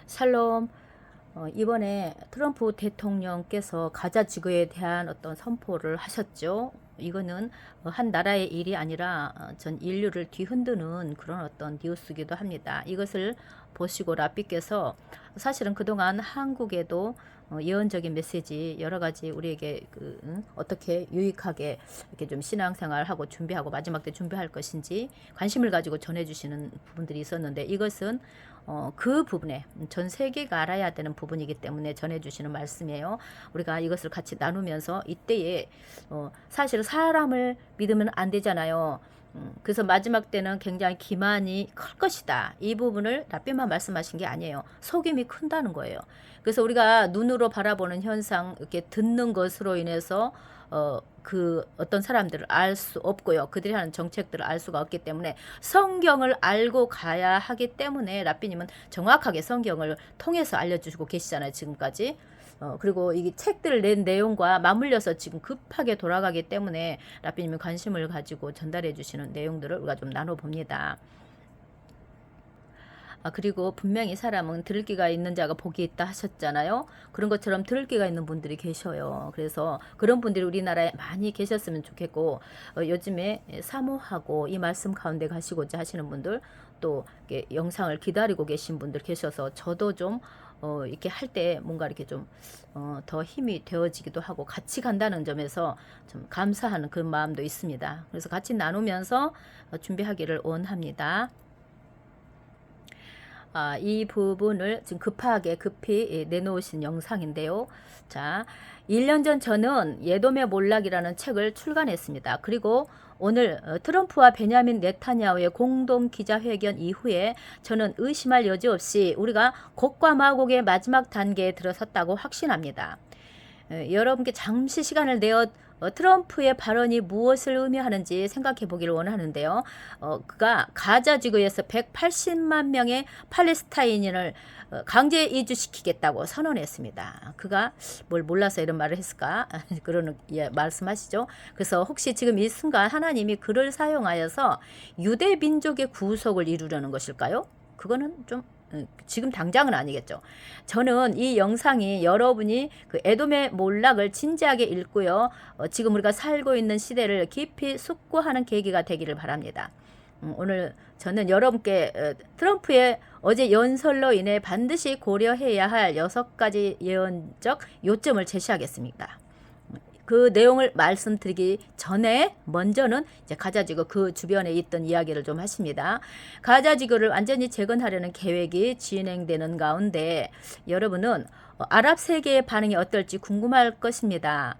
샬롬. 이번에 트럼프 대통령께서 가자 지구에 대한 어떤 선포를 하셨죠. 이거는 한 나라의 일이 아니라 전 인류를 뒤흔드는 그런 어떤 뉴스기도 합니다. 이것을 보시고 라삐께서 사실은 그동안 한국에도 예언적인 메시지 여러 가지 우리에게 어떻게 유익하게 이렇게 좀 신앙생활하고 준비하고 마지막 때 준비할 것인지 관심을 가지고 전해주시는 부분들이 있었는데, 이것은 그 부분에 전 세계가 알아야 되는 부분이기 때문에 전해주시는 말씀이에요. 우리가 이것을 같이 나누면서 이때에 사실 사람을 믿으면 안 되잖아요. 그래서 마지막 때는 굉장히 기만이 클 것이다. 이 부분을 라삐만 말씀하신 게 아니에요. 속임이 큰다는 거예요. 그래서 우리가 눈으로 바라보는 현상, 이렇게 듣는 것으로 인해서 그 어떤 사람들을 알 수 없고요. 그들이 하는 정책들을 알 수가 없기 때문에 성경을 알고 가야 하기 때문에 라삐님은 정확하게 성경을 통해서 알려주시고 계시잖아요. 지금까지. 그리고 이 책들을 낸 내용과 맞물려서 지금 급하게 돌아가기 때문에 라삐님이 관심을 가지고 전달해 주시는 내용들을 우리가 좀 나눠봅니다. 그리고 분명히 사람은 들을 귀가 있는 자가 복이 있다 하셨잖아요. 그런 것처럼 들을 귀가 있는 분들이 계셔요. 그래서 그런 분들이 우리나라에 많이 계셨으면 좋겠고, 요즘에 사모하고 이 말씀 가운데 가시고자 하시는 분들, 또 영상을 기다리고 계신 분들 계셔서 저도 좀 이렇게 할 때 뭔가 이렇게 좀 더 힘이 되어지기도 하고 같이 간다는 점에서 좀 감사하는 그런 마음도 있습니다. 그래서 같이 나누면서 준비하기를 원합니다. 이 부분을 지금 급히 내놓으신 영상인데요. 자, 1년 전 저는 예돔의 몰락이라는 책을 출간했습니다. 그리고 오늘 트럼프와 베냐민 네타냐후의 공동 기자회견 이후에 저는 의심할 여지 없이 우리가 곡과 마곡의 마지막 단계에 들어섰다고 확신합니다. 여러분께 잠시 시간을 내어 트럼프의 발언이 무엇을 의미하는지 생각해 보기를 원하는데요. 그가 가자 지구에서 180만 명의 팔레스타인인을 강제 이주시키겠다고 선언했습니다. 그가 뭘 몰라서 이런 말을 했을까? 그런 말씀하시죠. 그래서 혹시 지금 이 순간 하나님이 그를 사용하여서 유대 민족의 구속을 이루려는 것일까요? 그거는 좀 지금 당장은 아니겠죠. 저는 이 영상이 여러분이 그 에돔의 몰락을 진지하게 읽고요. 지금 우리가 살고 있는 시대를 깊이 숙고하는 계기가 되기를 바랍니다. 오늘 저는 여러분께 트럼프의 어제 연설로 인해 반드시 고려해야 할 6가지 예언적 요점을 제시하겠습니다. 그 내용을 말씀드리기 전에 먼저는 이제 가자지구 그 주변에 있던 이야기를 좀 하십니다. 가자지구를 완전히 재건하려는 계획이 진행되는 가운데 여러분은 아랍 세계의 반응이 어떨지 궁금할 것입니다.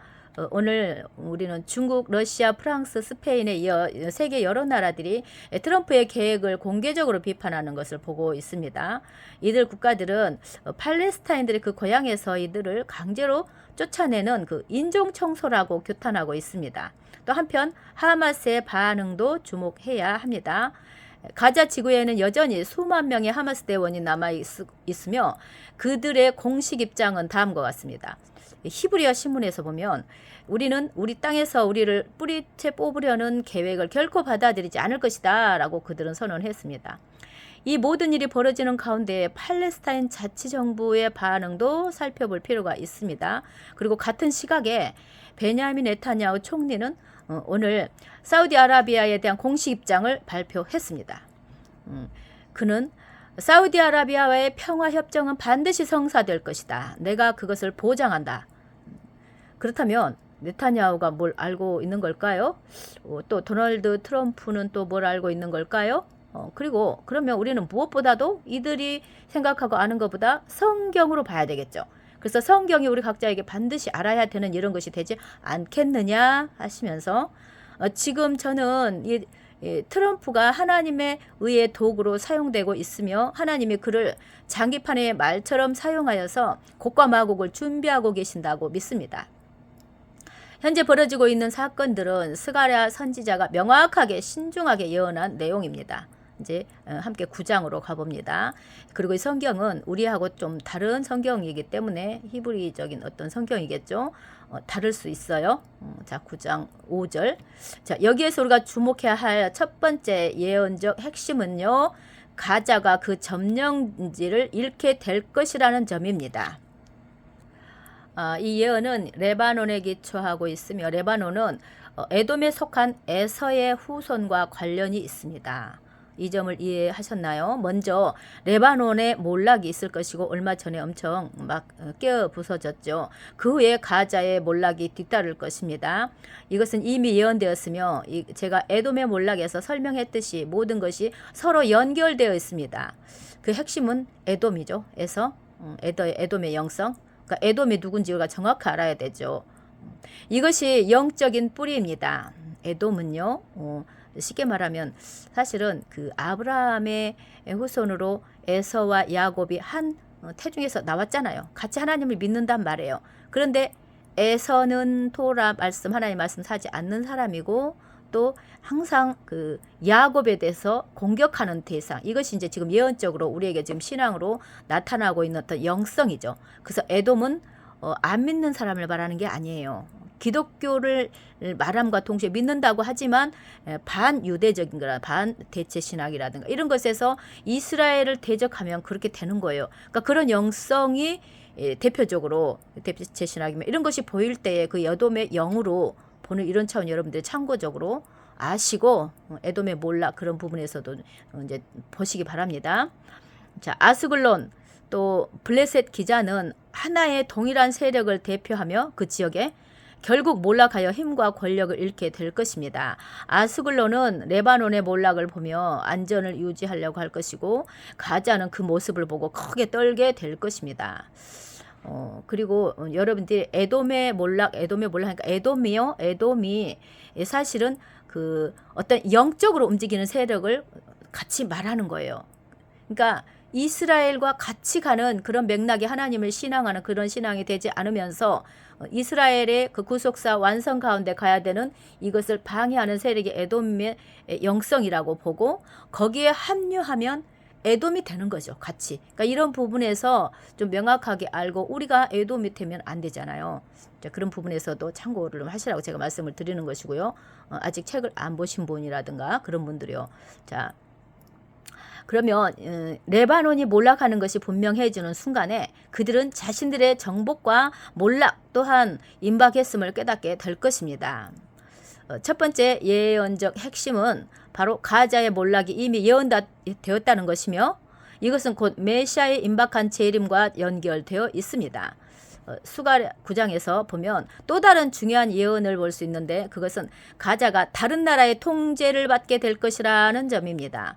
오늘 우리는 중국, 러시아, 프랑스, 스페인에 이어 세계 여러 나라들이 트럼프의 계획을 공개적으로 비판하는 것을 보고 있습니다. 이들 국가들은 팔레스타인들의 그 고향에서 이들을 강제로 쫓아내는 그 인종 청소라고 규탄하고 있습니다. 또 한편 하마스의 반응도 주목해야 합니다. 가자 지구에는 여전히 수만 명의 하마스 대원이 남아 있으며 그들의 공식 입장은 다음과 같습니다. 히브리어 신문에서 보면 우리는 우리 땅에서 우리를 뿌리채 뽑으려는 계획을 결코 받아들이지 않을 것이다 라고 그들은 선언했습니다. 이 모든 일이 벌어지는 가운데 팔레스타인 자치정부의 반응도 살펴볼 필요가 있습니다. 그리고 같은 시각에 베냐민 네타냐후 총리는 오늘 사우디아라비아에 대한 공식 입장을 발표했습니다. 그는 사우디아라비아와의 평화협정은 반드시 성사될 것이다. 내가 그것을 보장한다. 그렇다면 네타냐후가 뭘 알고 있는 걸까요? 또 도널드 트럼프는 또 뭘 알고 있는 걸까요? 그리고 그러면 우리는 무엇보다도 이들이 생각하고 아는 것보다 성경으로 봐야 되겠죠. 그래서 성경이 우리 각자에게 반드시 알아야 되는 이런 것이 되지 않겠느냐 하시면서 지금 저는 이 트럼프가 하나님의 의의 도구로 사용되고 있으며 하나님이 그를 장기판의 말처럼 사용하여서 곡과 마곡을 준비하고 계신다고 믿습니다. 현재 벌어지고 있는 사건들은 스가랴 선지자가 명확하게 신중하게 예언한 내용입니다. 이제 함께 9장으로 가봅니다. 그리고 이 성경은 우리하고 좀 다른 성경이기 때문에 히브리적인 어떤 성경이겠죠. 다를 수 있어요. 자, 9장 5절. 자, 여기에서 우리가 주목해야 할 첫 번째 예언적 핵심은요. 가자가 그 점령지를 잃게 될 것이라는 점입니다. 이 예언은 레바논에 기초하고 있으며 레바논은 에돔에 속한 에서의 후손과 관련이 있습니다. 이 점을 이해하셨나요? 먼저 레바논에 몰락이 있을 것이고 얼마 전에 엄청 막 깨어 부서졌죠. 그 후에 가자의 몰락이 뒤따를 것입니다. 이것은 이미 예언되었으며 제가 에돔의 몰락에서 설명했듯이 모든 것이 서로 연결되어 있습니다. 그 핵심은 에돔이죠. 에돔의 영성. 그러니까 에돔이 누군지 우리가 정확히 알아야 되죠. 이것이 영적인 뿌리입니다. 에돔은요. 쉽게 말하면 사실은 그 아브라함의 후손으로 에서와 야곱이 한 태중에서 나왔잖아요. 같이 하나님을 믿는단 말이에요. 그런데 에서는 토라 말씀, 하나님 말씀 사지 않는 사람이고 또 항상 그 야곱에 대해서 공격하는 대상. 이것이 이제 지금 예언적으로 우리에게 지금 신앙으로 나타나고 있는 어떤 영성이죠. 그래서 에돔은 안 믿는 사람을 말하는 게 아니에요. 기독교를 말함과 동시에 믿는다고 하지만 반유대적인 거라 반대체 신학이라든가 이런 것에서 이스라엘을 대적하면 그렇게 되는 거예요. 그러니까 그런 영성이 대표적으로 대체 신학이면 이런 것이 보일 때에 그 에돔의 영으로 보는 이런 차원 여러분들이 참고적으로 아시고 에돔의 몰락 그런 부분에서도 이제 보시기 바랍니다. 자, 아스글론 또 블레셋 기자는 하나의 동일한 세력을 대표하며 그 지역에 결국 몰락하여 힘과 권력을 잃게 될 것입니다. 아스글론은 레바논의 몰락을 보며 안전을 유지하려고 할 것이고 가자는 그 모습을 보고 크게 떨게 될 것입니다. 그리고 여러분들이 에돔의 몰락 하니까 에돔이 사실은 그 어떤 영적으로 움직이는 세력을 같이 말하는 거예요. 그러니까 이스라엘과 같이 가는 그런 맥락이 하나님을 신앙하는 그런 신앙이 되지 않으면서 이스라엘의 그 구속사 완성 가운데 가야 되는 이것을 방해하는 세력이 에돔의 영성이라고 보고 거기에 합류하면 에돔이 되는 거죠. 같이. 그러니까 이런 부분에서 좀 명확하게 알고 우리가 에돔이 되면 안 되잖아요. 자, 그런 부분에서도 참고를 좀 하시라고 제가 말씀을 드리는 것이고요. 아직 책을 안 보신 분이라든가 그런 분들이요. 자, 그러면 레바논이 몰락하는 것이 분명해지는 순간에 그들은 자신들의 정복과 몰락 또한 임박했음을 깨닫게 될 것입니다. 첫 번째 예언적 핵심은 바로 가자의 몰락이 이미 예언되었다는 것이며 이것은 곧 메시아의 임박한 재림과 연결되어 있습니다. 수가 9장에서 보면 또 다른 중요한 예언을 볼 수 있는데 그것은 가자가 다른 나라의 통제를 받게 될 것이라는 점입니다.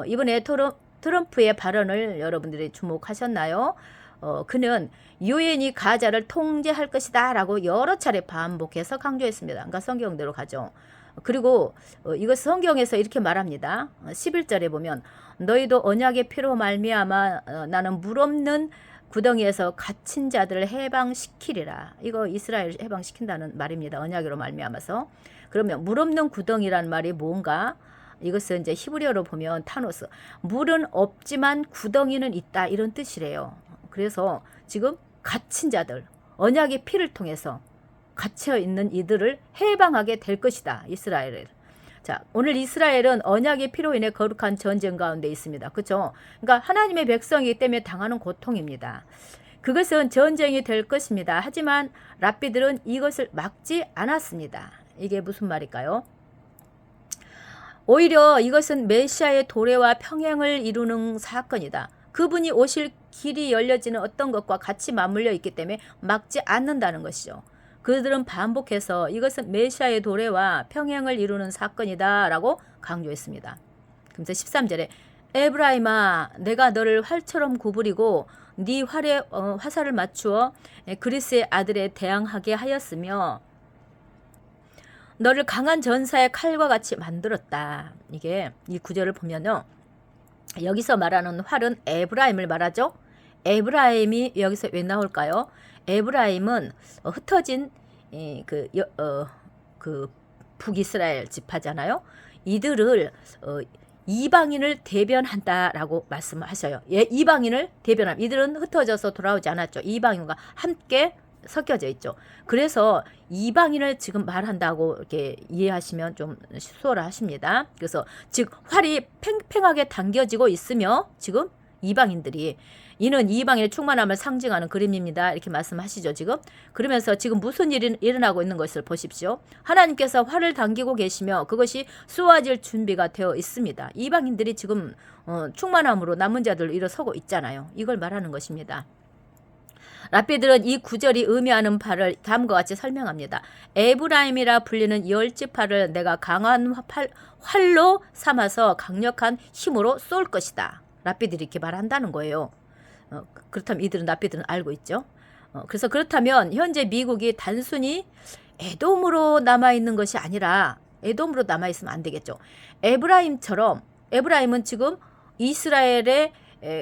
이번에 트럼프의 발언을 여러분들이 주목하셨나요? 그는 유엔이 가자를 통제할 것이다 라고 여러 차례 반복해서 강조했습니다. 그러니까 성경대로 가죠. 그리고 이것 성경에서 이렇게 말합니다. 11절에 보면 너희도 언약의 피로 말미암아 나는 물 없는 구덩이에서 갇힌 자들을 해방시키리라. 이거 이스라엘 해방시킨다는 말입니다. 언약으로 말미암아서. 그러면 물 없는 구덩이란 말이 뭔가? 이것은 이제 히브리어로 보면 타노스. 물은 없지만 구덩이는 있다. 이런 뜻이래요. 그래서 지금 갇힌 자들, 언약의 피를 통해서 갇혀 있는 이들을 해방하게 될 것이다. 이스라엘을. 자, 오늘 이스라엘은 언약의 피로 인해 거룩한 전쟁 가운데 있습니다. 그렇죠? 그러니까 하나님의 백성이기 때문에 당하는 고통입니다. 그것은 전쟁이 될 것입니다. 하지만 랍비들은 이것을 막지 않았습니다. 이게 무슨 말일까요? 오히려 이것은 메시아의 도래와 평행을 이루는 사건이다. 그분이 오실 길이 열려지는 어떤 것과 같이 맞물려 있기 때문에 막지 않는다는 것이죠. 그들은 반복해서 이것은 메시아의 도래와 평행을 이루는 사건이다 라고 강조했습니다. 그래서 13절에 에브라임아 내가 너를 활처럼 구부리고 네 활에 화살을 맞추어 그리스의 아들에 대항하게 하였으며 너를 강한 전사의 칼과 같이 만들었다. 이게 이 구절을 보면요. 여기서 말하는 활은 에브라임을 말하죠. 에브라임이 여기서 왜 나올까요? 에브라임은 흩어진 그 북이스라엘 지파잖아요. 이들을 이방인을 대변한다라고 말씀하셔요. 예, 이방인을 대변함. 이들은 흩어져서 돌아오지 않았죠. 이방인과 함께 섞여져 있죠. 그래서 이방인을 지금 말한다고 이렇게 이해하시면 좀 수월하십니다. 그래서 즉 활이 팽팽하게 당겨지고 있으며 지금 이방인들이 이는 이방인의 충만함을 상징하는 그림입니다. 이렇게 말씀하시죠, 지금. 그러면서 지금 무슨 일이 일어나고 있는 것을 보십시오. 하나님께서 활을 당기고 계시며 그것이 쏘아질 준비가 되어 있습니다. 이방인들이 지금 충만함으로 남은 자들을 일어서고 있잖아요. 이걸 말하는 것입니다. 랍비들은 이 구절이 의미하는 바를 다음과 같이 설명합니다. 에브라임이라 불리는 열지파를 내가 강한 활로 삼아서 강력한 힘으로 쏠 것이다. 랍비들이 이렇게 말한다는 거예요. 그렇다면 이들은 랍비들은 알고 있죠. 그래서 그렇다면 현재 미국이 단순히 에돔으로 남아있는 것이 아니라 에돔으로 남아있으면 안 되겠죠. 에브라임은 지금 이스라엘의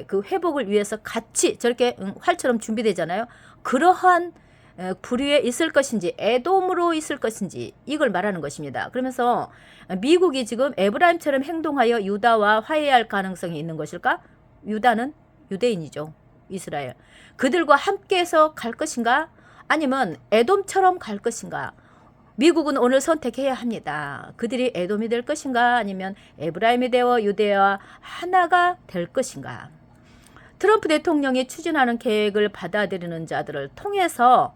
그 회복을 위해서 같이 저렇게 활처럼 준비되잖아요. 그러한 부류에 있을 것인지 에돔으로 있을 것인지 이걸 말하는 것입니다. 그러면서 미국이 지금 에브라임처럼 행동하여 유다와 화해할 가능성이 있는 것일까? 유다는 유대인이죠. 이스라엘. 그들과 함께해서 갈 것인가? 아니면 에돔처럼 갈 것인가? 미국은 오늘 선택해야 합니다. 그들이 에돔이 될 것인가? 아니면 에브라임이 되어 유대와 하나가 될 것인가? 트럼프 대통령이 추진하는 계획을 받아들이는 자들을 통해서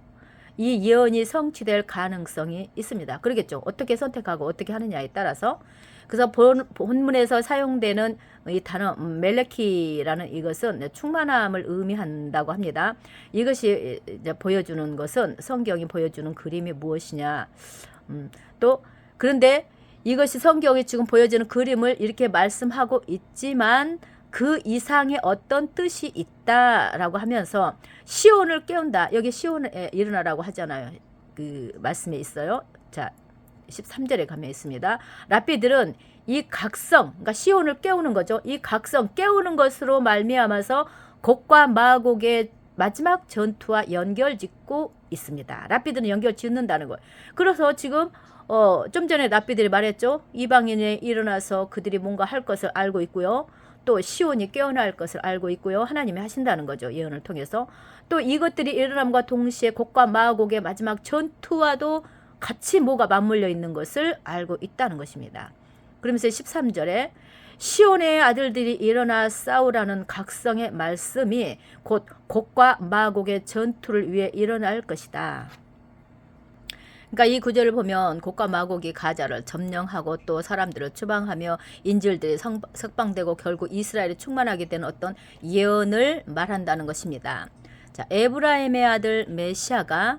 이 예언이 성취될 가능성이 있습니다. 그러겠죠. 어떻게 선택하고 어떻게 하느냐에 따라서. 그래서 본문에서 사용되는 이 단어 멜레키라는 이것은 충만함을 의미한다고 합니다. 이것이 이제 보여주는 것은 성경이 보여주는 그림이 무엇이냐. 또 그런데 이것이 성경이 지금 보여주는 그림을 이렇게 말씀하고 있지만 그 이상의 어떤 뜻이 있다라고 하면서 시온을 깨운다. 여기 시온에 일어나라고 하잖아요. 그 말씀에 있어요. 자, 13절에 가면 있습니다. 랍비들은 이 각성, 그러니까 시온을 깨우는 거죠. 이 각성 깨우는 것으로 말미암아서 곡과 마곡의 마지막 전투와 연결짓고 있습니다. 랍비들은 연결 짓는다는 거예요. 그래서 지금 좀 전에 랍비들이 말했죠. 이방인이 일어나서 그들이 뭔가 할 것을 알고 있고요. 또 시온이 깨어날 것을 알고 있고요. 하나님이 하신다는 거죠. 예언을 통해서. 또 이것들이 일어남과 동시에 곡과 마곡의 마지막 전투와도 같이 뭐가 맞물려 있는 것을 알고 있다는 것입니다. 그러면서 13절에 시온의 아들들이 일어나 싸우라는 각성의 말씀이 곧 곡과 마곡의 전투를 위해 일어날 것이다. 그러니까 이 구절을 보면 곡과 마곡이 가자를 점령하고 또 사람들을 추방하며 인질들이 석방되고 결국 이스라엘이 충만하게 되는 어떤 예언을 말한다는 것입니다. 자, 에브라임의 아들 메시아가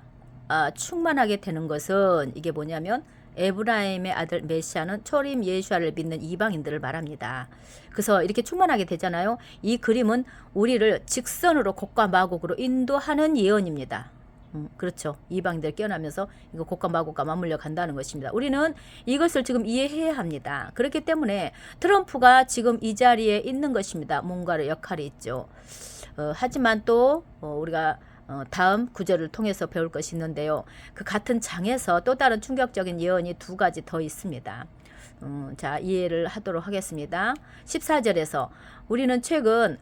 충만하게 되는 것은 이게 뭐냐면 에브라임의 아들 메시아는 초림 예수아를 믿는 이방인들을 말합니다. 그래서 이렇게 충만하게 되잖아요. 이 그림은 우리를 직선으로 곡과 마곡으로 인도하는 예언입니다. 그렇죠. 이방인들 깨어나면서 이거 곡과 마곡과 맞물려 간다는 것입니다. 우리는 이것을 지금 이해해야 합니다. 그렇기 때문에 트럼프가 지금 이 자리에 있는 것입니다. 뭔가의 역할이 있죠. 하지만 또 우리가 다음 구절을 통해서 배울 것이 있는데요. 그 같은 장에서 또 다른 충격적인 예언이 두 가지 더 있습니다. 자, 이해를 하도록 하겠습니다. 14절에서 우리는 최근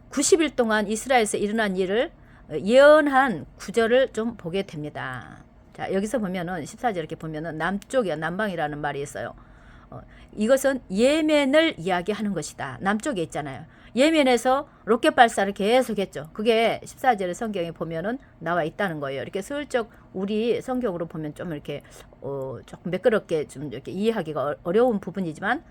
90일 동안 이스라엘에서 일어난 일을 예언한 구절을 좀 보게 됩니다. 자, 여기서 보면은 14절 이렇게 보면은 남쪽이야, 남방이라는 말이 있어요. 이것은 예멘을 이야기하는 것이다. 남쪽에 있잖아요. 예멘에서 로켓 발사를 계속했죠. 그게 14절의 성경에 보면은 나와 있다는 거예요. 이렇게 슬쩍 우리 성경으로 보면 좀 이렇게 조금 매끄럽게 좀 이렇게 이해하기가 어려운 부분이지만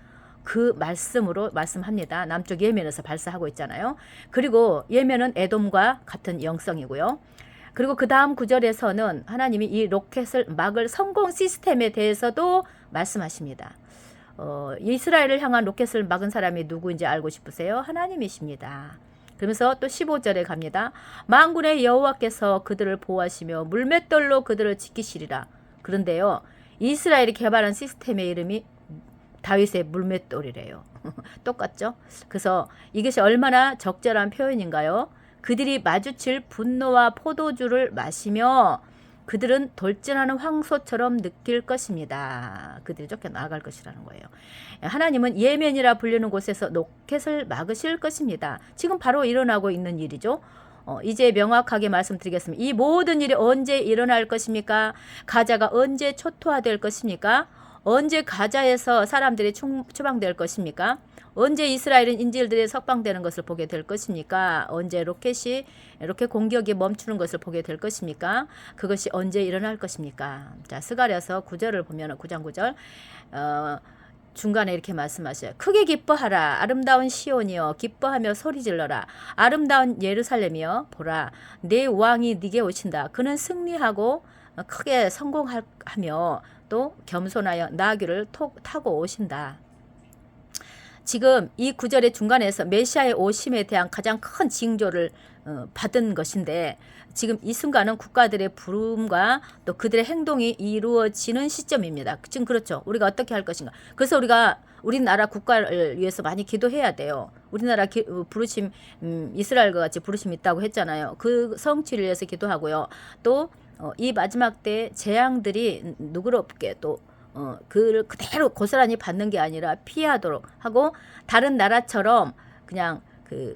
그 말씀으로 말씀합니다. 남쪽 예멘에서 발사하고 있잖아요. 그리고 예멘은 에돔과 같은 영성이고요. 그리고 그 다음 구절에서는 하나님이 이 로켓을 막을 성공 시스템에 대해서도 말씀하십니다. 이스라엘을 향한 로켓을 막은 사람이 누구인지 알고 싶으세요? 하나님이십니다. 그러면서 또 15절에 갑니다. 만군의 여호와께서 그들을 보호하시며 물맷돌로 그들을 지키시리라. 그런데요, 이스라엘이 개발한 시스템의 이름이 다윗의 물맷돌이래요. 똑같죠? 그래서 이것이 얼마나 적절한 표현인가요? 그들이 마주칠 분노와 포도주를 마시며 그들은 돌진하는 황소처럼 느낄 것입니다. 그들이 쫓겨나갈 것이라는 거예요. 하나님은 예멘이라 불리는 곳에서 로켓을 막으실 것입니다. 지금 바로 일어나고 있는 일이죠. 이제 명확하게 말씀드리겠습니다. 이 모든 일이 언제 일어날 것입니까? 가자가 언제 초토화될 것입니까? 언제 가자에서 사람들이 추방될 것입니까? 언제 이스라엘은 인질들이 석방되는 것을 보게 될 것입니까? 언제 로켓 공격이 멈추는 것을 보게 될 것입니까? 그것이 언제 일어날 것입니까? 자, 스가랴서 9절을 보면 9장 9절 중간에 이렇게 말씀하셔요. 크게 기뻐하라. 아름다운 시온이여 기뻐하며 소리질러라. 아름다운 예루살렘이여 보라. 내 왕이 네게 오신다. 그는 승리하고 크게 성공하며 또 겸손하여 나귀를 타고 오신다. 지금 이 구절의 중간에서 메시아의 오심에 대한 가장 큰 징조를 받은 것인데 지금 이 순간은 국가들의 부름과 또 그들의 행동이 이루어지는 시점입니다. 지금 그렇죠. 우리가 어떻게 할 것인가. 그래서 우리나라 국가를 위해서 많이 기도해야 돼요. 우리나라 부르심 이스라엘과 같이 부르심 있다고 했잖아요. 그 성취를 위해서 기도하고요. 또 이 마지막 때 재앙들이 누그럽게 또 그를 그대로 고스란히 받는 게 아니라 피하도록 하고 다른 나라처럼 그냥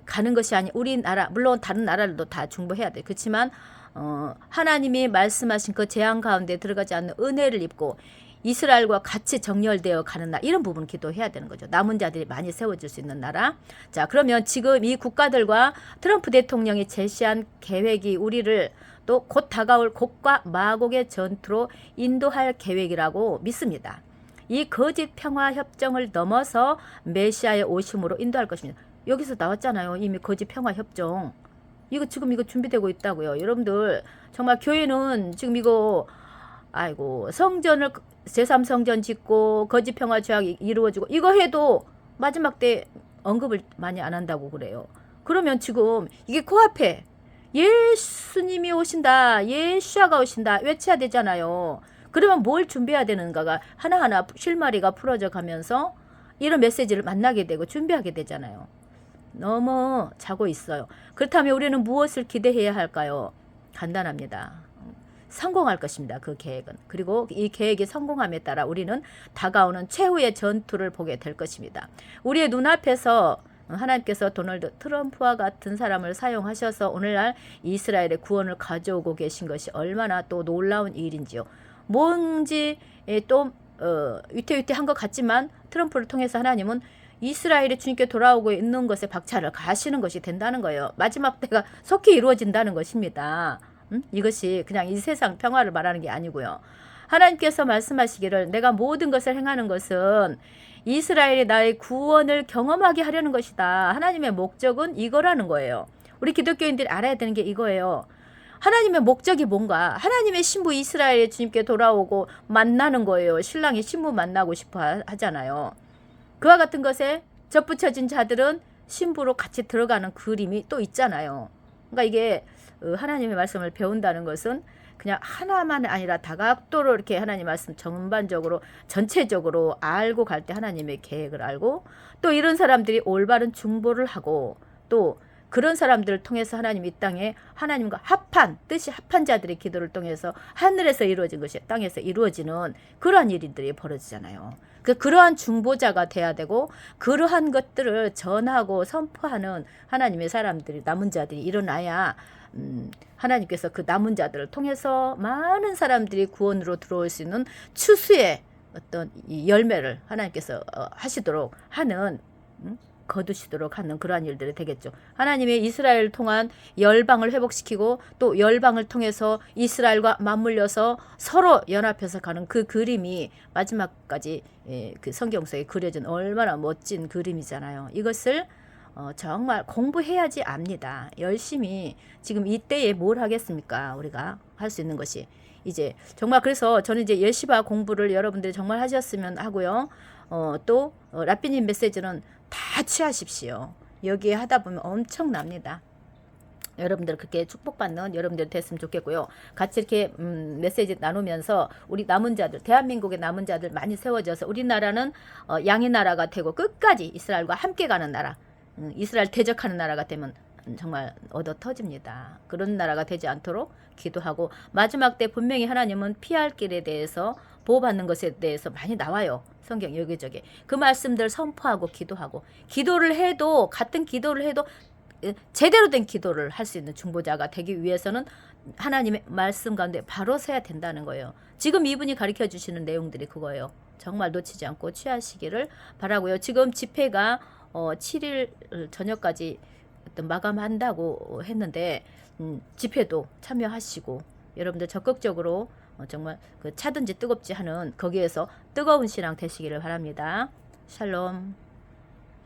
가는 것이 아니 우리나라 물론 다른 나라들도 다 중보해야 돼. 그렇지만 하나님이 말씀하신 그 재앙 가운데 들어가지 않는 은혜를 입고 이스라엘과 같이 정렬되어 가는 나라 이런 부분 기도해야 되는 거죠. 남은 자들이 많이 세워질 수 있는 나라. 자, 그러면 지금 이 국가들과 트럼프 대통령이 제시한 계획이 우리를 또 곧 다가올 곡과 마곡의 전투로 인도할 계획이라고 믿습니다. 이 거짓 평화 협정을 넘어서 메시아의 오심으로 인도할 것입니다. 여기서 나왔잖아요. 이미 거짓 평화 협정. 이거 준비되고 있다고요. 여러분들 정말 교회는 지금 성전을 제3성전 짓고 거짓 평화 조약이 이루어지고 이거 해도 마지막 때 언급을 많이 안 한다고 그래요. 그러면 지금 이게 코앞에 예수님이 오신다. 예수아가 오신다. 외쳐야 되잖아요. 그러면 뭘 준비해야 되는가가 하나하나 실마리가 풀어져 가면서 이런 메시지를 만나게 되고 준비하게 되잖아요. 너무 자고 있어요. 그렇다면 우리는 무엇을 기대해야 할까요? 간단합니다. 성공할 것입니다. 그 계획은. 그리고 이 계획이 성공함에 따라 우리는 다가오는 최후의 전투를 보게 될 것입니다. 우리의 눈앞에서 하나님께서 도널드 트럼프와 같은 사람을 사용하셔서 오늘날 이스라엘의 구원을 가져오고 계신 것이 얼마나 또 놀라운 일인지요. 뭔지 또 위태위태한 것 같지만 트럼프를 통해서 하나님은 이스라엘이 주님께 돌아오고 있는 것에 박차를 가시는 것이 된다는 거예요. 마지막 때가 속히 이루어진다는 것입니다. 이것이 그냥 이 세상 평화를 말하는 게 아니고요. 하나님께서 말씀하시기를 내가 모든 것을 행하는 것은 이스라엘이 나의 구원을 경험하게 하려는 것이다. 하나님의 목적은 이거라는 거예요. 우리 기독교인들이 알아야 되는 게 이거예요. 하나님의 목적이 뭔가? 하나님의 신부 이스라엘이 주님께 돌아오고 만나는 거예요. 신랑이 신부 만나고 싶어 하잖아요. 그와 같은 것에 접붙여진 자들은 신부로 같이 들어가는 그림이 또 있잖아요. 그러니까 이게 하나님의 말씀을 배운다는 것은 그냥 하나만 아니라 다각도로 이렇게 하나님 말씀 전반적으로 전체적으로 알고 갈 때 하나님의 계획을 알고 또 이런 사람들이 올바른 중보를 하고 또 그런 사람들을 통해서 하나님 이 땅에 하나님과 뜻이 합한 자들의 기도를 통해서 하늘에서 이루어진 것이 땅에서 이루어지는 그러한 일들이 벌어지잖아요. 그러한 중보자가 돼야 되고 그러한 것들을 전하고 선포하는 하나님의 사람들이 남은 자들이 일어나야 하나님께서 그 남은 자들을 통해서 많은 사람들이 구원으로 들어올 수 있는 추수의 어떤 이 열매를 하나님께서 하시도록 하는 거두시도록 하는 그러한 일들이 되겠죠. 하나님의 이스라엘을 통한 열방을 회복시키고 또 열방을 통해서 이스라엘과 맞물려서 서로 연합해서 가는 그 그림이 마지막까지 그 성경 속에 그려진 얼마나 멋진 그림이잖아요. 이것을 정말 공부해야지 압니다. 열심히 지금 이때에 뭘 하겠습니까? 우리가 할 수 있는 것이 이제 정말 그래서 저는 이제 예시바 공부를 여러분들이 정말 하셨으면 하고요. 또 라삐님 메시지는 다 취하십시오. 여기에 하다 보면 엄청납니다. 여러분들 그렇게 축복받는 여러분들 됐으면 좋겠고요. 같이 이렇게 메시지 나누면서 우리 남은 자들, 대한민국의 남은 자들 많이 세워져서 우리나라는 양의 나라가 되고 끝까지 이스라엘과 함께 가는 나라, 이스라엘 대적하는 나라가 되면 정말 얻어 터집니다. 그런 나라가 되지 않도록 기도하고 마지막 때 분명히 하나님은 피할 길에 대해서 보호받는 것에 대해서 많이 나와요. 성경 여기저기 그 말씀들 선포하고 기도하고 기도를 해도 같은 기도를 해도 제대로 된 기도를 할 수 있는 중보자가 되기 위해서는 하나님의 말씀 가운데 바로 서야 된다는 거예요. 지금 이분이 가르쳐 주시는 내용들이 그거예요. 정말 놓치지 않고 취하시기를 바라고요. 지금 집회가 7일 저녁까지 어떤 마감한다고 했는데 집회도 참여하시고 여러분들 적극적으로 정말 그 차든지 뜨겁지 하는 거기에서 뜨거운 신앙 되시기를 바랍니다. 샬롬.